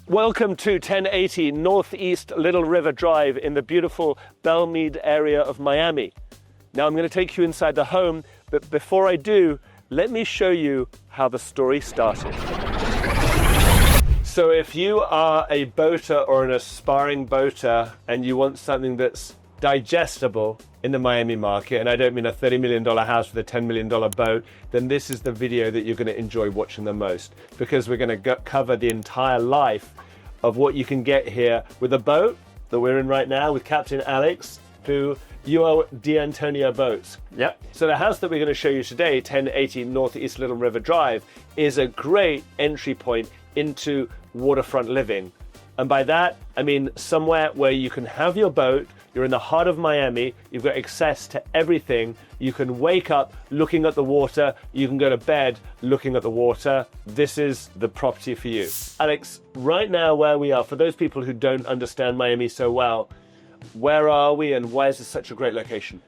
Welcome to 1080 Northeast Little River Drive in the beautiful Belle Meade area of Miami. Now I'm going to take you inside the home, but before I do, let me show you how the story started. So if you are a boater or an aspiring boater and you want something that's digestible in the Miami market, and I don't mean a $30 million house with a $10 million boat, then this is the video that you're going to enjoy watching the most, because we're going to cover the entire life of what you can get here with a boat that we're in right now with Captain Alex, who you are D'Antonio Boats. Yep. So the house that we're going to show you today, 1080 Northeast Little River Drive, is a great entry point into waterfront living. And by that, I mean somewhere where you can have your boat, you're in the heart of Miami, you've got access to everything, you can wake up looking at the water, you can go to bed looking at the water. This is the property for you. Alex, right now where we are, for those people who don't understand Miami so well, where are we and why is this such a great location?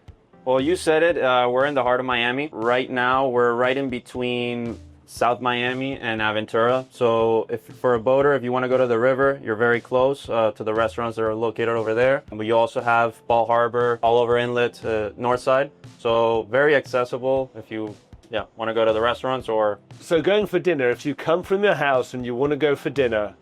Well, you said it, we're in the heart of Miami. Right now, we're right in between South Miami and Aventura. So if for a boater, if you want to go to the river, you're very close to the restaurants that are located over there. And we also have Ball Harbor, all over inlet, north side. So very accessible if you want to go to the restaurants or... So going for dinner, if you come from your house and you want to go for dinner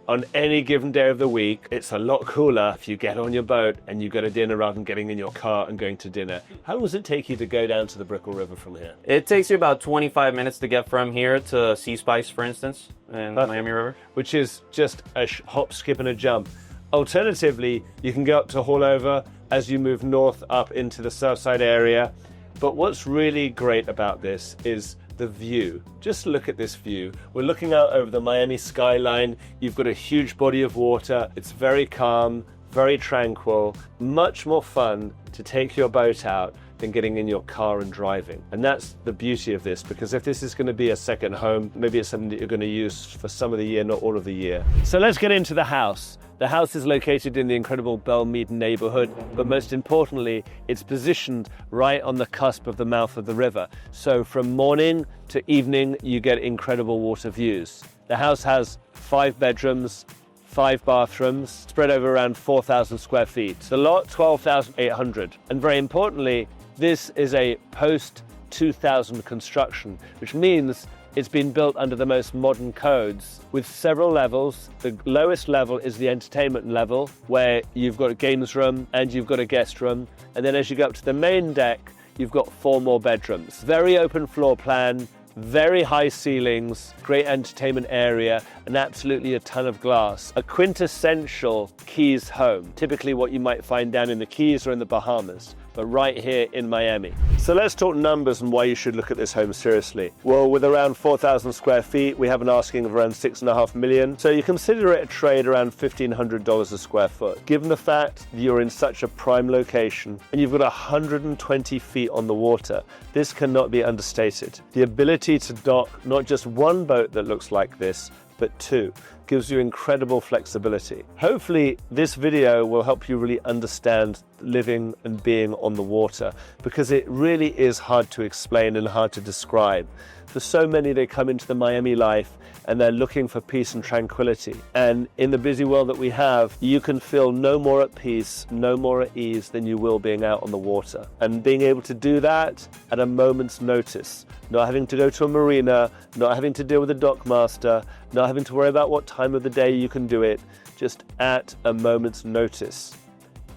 on any given day of the week, it's a lot cooler if you get on your boat and you go to dinner rather than getting in your car and going to dinner. How long does it take you to go down to the Brickell River from here? It takes you about 25 minutes to get from here to Sea Spice, for instance, in the Miami River. Which is just a hop, skip and a jump. Alternatively, you can go up to Hallover as you move north up into the Surfside area. But what's really great about this is the view. Just look at this view. We're looking out over the Miami skyline. You've got a huge body of water. It's very calm, very tranquil, much more fun to take your boat out than getting in your car and driving. And that's the beauty of this, because if this is going to be a second home, maybe it's something that you're going to use for some of the year, not all of the year. So let's get into the house. The house is located in the incredible Belle Meade neighborhood, but most importantly, it's positioned right on the cusp of the mouth of the river. So from morning to evening, you get incredible water views. The house has 5 bedrooms, 5 bathrooms, spread over around 4,000 square feet. The lot, 12,800. And very importantly, this is a post-2000 construction, which means it's been built under the most modern codes with several levels. The lowest level is the entertainment level, where you've got a games room and you've got a guest room. And then as you go up to the main deck, you've got 4 more bedrooms. Very open floor plan, very high ceilings, great entertainment area, and absolutely a ton of glass. A quintessential Keys home, typically what you might find down in the Keys or in the Bahamas, but right here in Miami. So let's talk numbers and why you should look at this home seriously. Well, with around 4,000 square feet, we have an asking of around $6.5 million. So you consider it a trade around $1,500 a square foot. Given the fact you're in such a prime location and you've got 120 feet on the water, this cannot be understated. The ability to dock not just one boat that looks like this, but 2, gives you incredible flexibility. Hopefully this video will help you really understand living and being on the water, because it really is hard to explain and hard to describe. For so many, they come into the Miami life and they're looking for peace and tranquility. And in the busy world that we have, you can feel no more at peace, no more at ease than you will being out on the water. And being able to do that at a moment's notice, not having to go to a marina, not having to deal with a dock master, not having to worry about what time of the day you can do it, just at a moment's notice.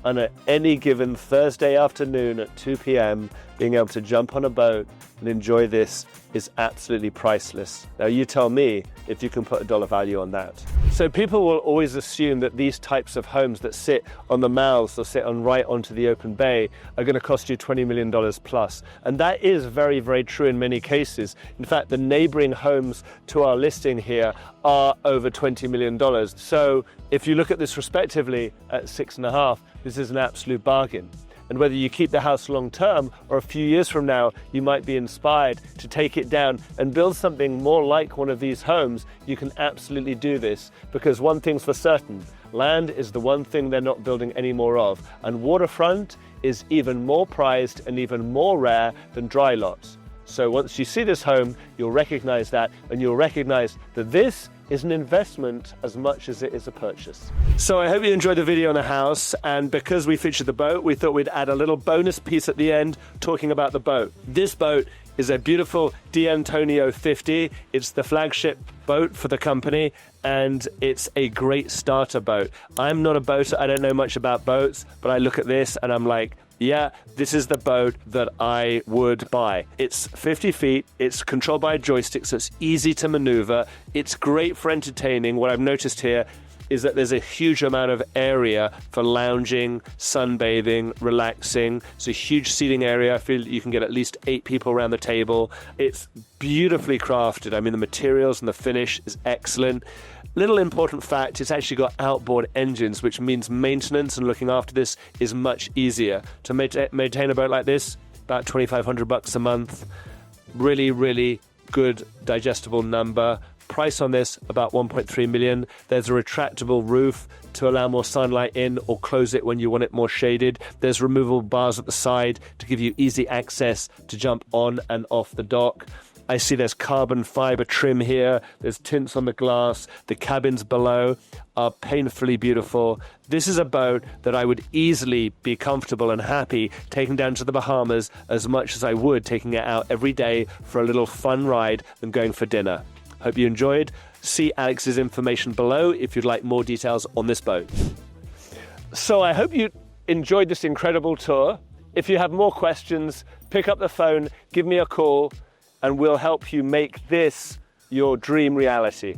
And at any given Thursday afternoon at 2 p.m, being able to jump on a boat and enjoy this is absolutely priceless. Now you tell me if you can put a dollar value on that. So people will always assume that these types of homes that sit on the mouths or sit right onto the open bay are going to cost you $20 million plus. And that is very, very true in many cases. In fact, the neighboring homes to our listing here are over $20 million. So if you look at this respectively at 6.5, this is an absolute bargain. And whether you keep the house long term or a few years from now, you might be inspired to take it down and build something more like one of these homes, you can absolutely do this. Because one thing's for certain, land is the one thing they're not building any more of. And waterfront is even more prized and even more rare than dry lots. So once you see this home, you'll recognize that, and you'll recognize that this is an investment as much as it is a purchase. So I hope you enjoyed the video on the house, and because we featured the boat, we thought we'd add a little bonus piece at the end talking about the boat. This boat is a beautiful D'Antonio 50. It's the flagship boat for the company, and it's a great starter boat. I'm not a boater, I don't know much about boats, but I look at this and I'm like, yeah, this is the boat that I would buy. It's 50 feet, it's controlled by a joystick, so it's easy to maneuver. It's great for entertaining. What I've noticed here is that there's a huge amount of area for lounging, sunbathing, relaxing. It's a huge seating area. I feel you can get at least 8 people around the table. It's beautifully crafted. I mean, the materials and the finish is excellent. Little important fact, it's actually got outboard engines, which means maintenance and looking after this is much easier. To maintain a boat like this, about $2,500 a month. Really, really good digestible number. Price on this, about 1.3 million. There's a retractable roof to allow more sunlight in or close it when you want it more shaded. There's removable bars at the side to give you easy access to jump on and off the dock. I see there's carbon fiber trim here. There's tints on the glass. The cabins below are painfully beautiful. This is a boat that I would easily be comfortable and happy taking down to the Bahamas as much as I would taking it out every day for a little fun ride than going for dinner. Hope you enjoyed. See Alex's information below if you'd like more details on this boat. So I hope you enjoyed this incredible tour. If you have more questions, pick up the phone, give me a call, and we'll help you make this your dream reality.